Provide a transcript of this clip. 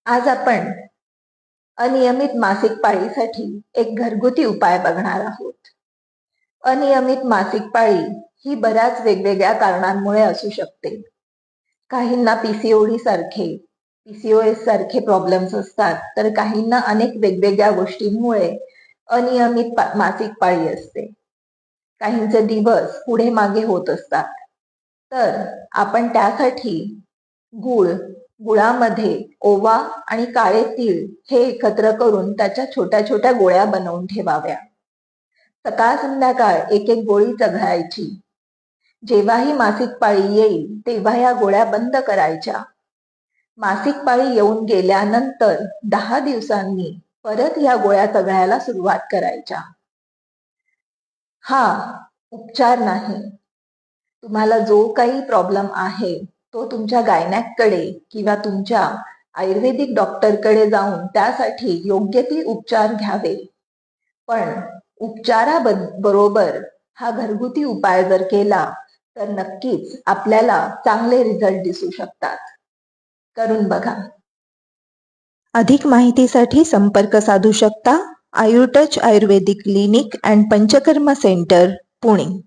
आज आपण अनियमित मासिक पाळीसाठी एक घरगुती उपाय बघणार आहोत. अनियमित मासिक पाळी ही बऱ्याच वेगवेगळ्या कारणांमुळे असू शकते. काहींना पीसीओएस सारखे प्रॉब्लेम्स असतात, तर काहींना अनेक वेगवेगळ्या गोष्टींमुळे अनियमित मासिक पाळी असते. काहींचे दिवस पुढे मागे होत असतात. तर आपण त्यासाठी गुळामध्ये ओवा आणि काळे तीळ हे एकत्र करून त्याच्या छोट्या छोट्या गोळ्या बनवून ठेवाव्या. सकाळ संध्याकाळ एक एक गोळी चघळायची. जेव्हाही मासिक पाळी येईल तेव्हा या गोळ्या बंद करायच्या. मासिक पाळी येऊन गेल्यानंतर 10 दिवसांनी परत या गोळ्या चघळायला सुरुवात करायच्या. हा उपचार नाही. तुम्हाला जो काही प्रॉब्लेम आहे तो तुमच्या गायनॅककडे किंवा तुमच्या आयुर्वेदिक डॉक्टरकडे जाऊन त्यासाठी योग्य ती उपचार घ्यावे. पण उपचाराबरोबर हा घरगुती उपाय जर केला तर नक्कीच आपल्याला चांगले रिझल्ट दिसू शकतात. करून बघा. अधिक माहितीसाठी संपर्क साधू शकता. आयुर्टच Ayurvedic clinic and Panchakarma centre, Pune.